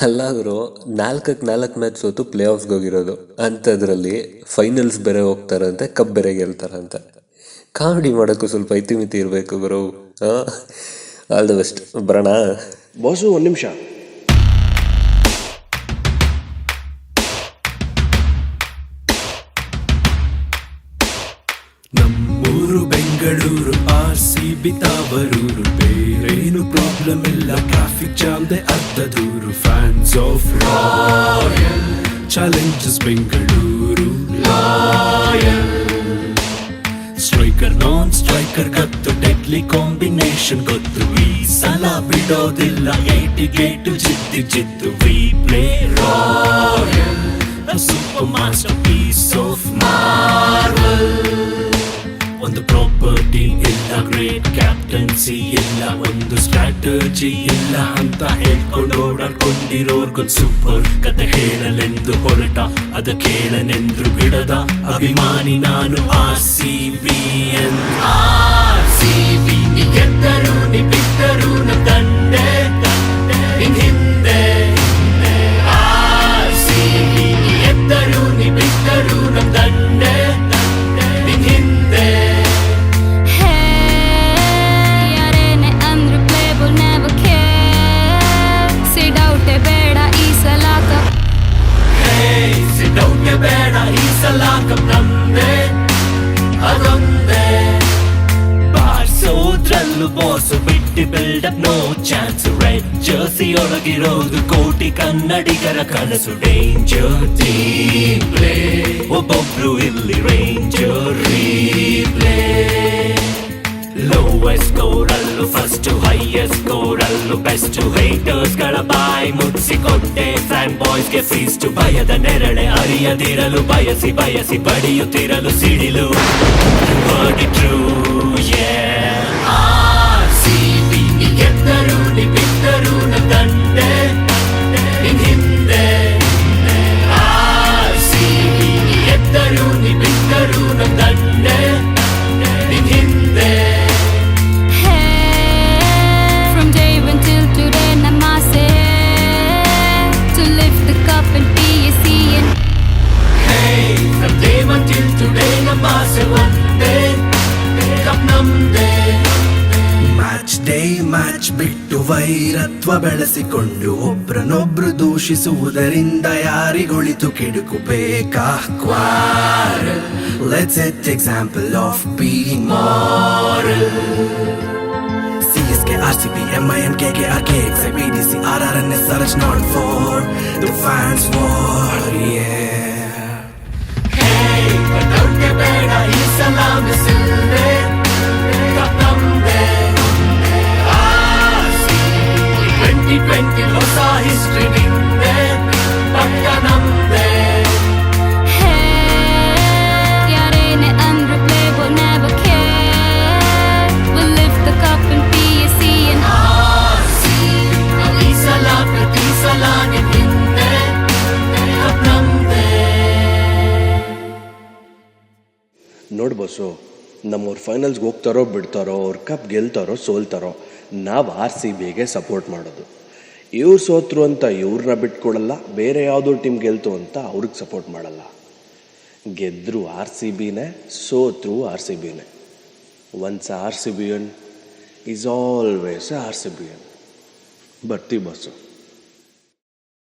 ಅಲ್ಲ ಗುರು, 4-4 ಮ್ಯಾಚ್ ಸೋತು ಪ್ಲೇ ಆಫ್ಸ್ಗೆ ಹೋಗಿರೋದು ಅಂಥದ್ರಲ್ಲಿ ಫೈನಲ್ಸ್ ಬೇರೆ ಹೋಗ್ತಾರಂತೆ, ಕಪ್ ಬೇರೆ ಗೆಲ್ತಾರಂತೆ. ಕಾಮಿಡಿ ಮಾಡೋಕ್ಕೂ ಸ್ವಲ್ಪ ಇತಿಮಿತಿ ಇರಬೇಕು ಗುರು. ಆಲ್ ದ ಬೆಸ್ಟ್, ಬರೋಣ. ಬಾಸು ಒಂದು ನಿಮಿಷ. ನಮ್ಮೂರು ಬೆಂಗಳೂರು RCB ತಾವರೂರು, ಬೇರೇನು ಪ್ರಾಬ್ಲಮ್ ಇಲ್ಲ, ಟ್ರಾಫಿಕ್ ಜಾಮ್ದೆ ಅರ್ಧ ದೂರು. Fans of royal challengers Bengaluru, loyal striker non striker ಗತ್ತು, ಡೆಡ್ಲಿ ಕಾಂಬಿನೇಷನ್ ಗೊತ್ತು. ಈ ಸಲ ಬಿಡೋದಿಲ್ಲ, 88 ಜಿದ್ದು ಜಿದ್ದು. We play royal, super masterpiece of marvel. ಒಂದು ಪ್ರಾಪರ್ಟಿ ಇಲ್ಲ, ಗ್ರೇಟ್ ಕ್ಯಾಪ್ಟನ್ಸಿ ಇಲ್ಲ, ಒಂದು ಸ್ಟ್ರಾಟಜಿ ಇಲ್ಲ ಅಂತ ಹೇಳ್ಕೊಂಡು ಓಡಾಡ್ಕೊಂಡಿರೋರ್ಗೊಂದು ಸೂಪರ್ ಕತೆ ಹೇಳಲೆಂದು ಹೊರಟ, ಅದ ಕೇಳನೆಂದ್ರು ಬಿಡದ ಅಭಿಮಾನಿ ನಾನು. RCB ನೀ ಗೆದ್ದರು ನೀ ಬಿದ್ದರು ನ ತಂದೆ ನಿನ್ ಹಿಂದೆ. RCB ನೀ ಗೆದ್ದರು ನೀ ಬಿದ್ದರು ನ ತಂದೆ ನಿನ್ ಹಿಂದೆ. ಬೇಡ ಈ ಸಲ ಕಪ್ ನಮ್ದೆ, ಅದೊಂದೇ. ಬಾರ್ಸೋದ್ರಲ್ಲೂ ಬಾಸು ಬಿಟ್ಟು buildup no chance. Red jersey ಒಳಗಿರೋದು ಕೋಟಿ ಕನ್ನಡಿಗರ ಕನಸು. ಡೇಂಜರ್ ಟೀಮ್ ಪ್ಲೇ, ಒಬ್ಬೊಬ್ರು ಇಲ್ಲಿ ರೇಂಜರ್ ರೀಪ್ಲೇ. ಲೋವೆಸ್ಟ್ ಸ್ಕೋರ್ ಅಲ್ಲೂ ಫಸ್ಟ್, ಹೈಯೆಸ್ಟ್ ಸ್ಕೋರ್ ಅಲ್ಲೂ ಬೆಸ್ಟ್. ಹೇಟರ್ಸ್ ಗಳ ಬಾಯ್ ಮುಚ್ಚಿಕೊಟ್ಟೆ, ಫ್ಯಾನ್ ಬಾಯ್ಸ್ ಗೆ ಫೀಸ್ಟ್. ಭಯದ ನೆರಳೆ ಅರಿಯದಿರಲು ಬಯಸಿ ಬಯಸಿ ಬಡಿಯುತ್ತಿರಲು ಸಿಡಿಲು. RCB ನೀ ಗೆದ್ದರು ನೀ ಬಿದ್ದರು ನ ತಂದೆ ನಿನ್ ಹಿಂದೆ. RCB ನೀ ಗೆದ್ದರು ನೀ ಬಿದ್ದರು ನ ತಂದೆ ನಿನ್ ಹಿಂದೆ. ಮ್ಯಾಚ್ ಬಿಟ್ಟು ವೈರತ್ವ ಬೆಳೆಸಿಕೊಂಡು ಒಬ್ರನೊಬ್ರು ದೂಷಿಸುವುದರಿಂದ ಯಾರಿಗೊಳಿತು ಕೆಡುಕು ಬೇಕಾ? Quarrel, let's set example of being moral. CSK RCB MIN KKR KXI BDC RRNS RH not for the fans war. ಕಟೌಟ್ಗೆ ಬೇಡ ಈ ಸಲ ಮಿಸಿಲ್ದೆ, ಕಪ್ ನಮ್ದೆ. 2020 ಹೊಸ ಹಿಸ್ಟ್ರಿ ನಿಂದೆ, ಪಕ್ಕ ನಮ್ದೆ. ಯಾರೇನೆ ಅಂದ್ರು play will never care. We'll lift the cup in PSCN. ಈ ಸಲ ಪ್ರತಿ ಸಲ ನಿನ್ ಹಿಂದೆ, ಕಪ್ ನಮ್ದೆ. ನೋಡಿ ಬಾಸು, ನಮ್ಮವ್ರು ಫೈನಲ್ಸ್ಗೆ ಹೋಗ್ತಾರೋ ಬಿಡ್ತಾರೋ, ಅವ್ರು ಕಪ್ ಗೆಲ್ತಾರೋ ಸೋಲ್ತಾರೋ, ನಾವು RCBಗೆ ಸಪೋರ್ಟ್ ಮಾಡೋದು. ಇವ್ರು ಸೋತ್ರು ಅಂತ ಇವ್ರನ್ನ ಬಿಟ್ಕೊಡಲ್ಲ, ಬೇರೆ ಯಾವುದೋ ಟೀಮ್ ಗೆಲ್ತು ಅಂತ ಅವ್ರಿಗೆ ಸಪೋರ್ಟ್ ಮಾಡಲ್ಲ. ಗೆದ್ದರು RCBನೇ, ಸೋತ್ರು RCBನೇ. Once RCBN is always RCBN. ಬರ್ತೀವಿ ಬಾಸು.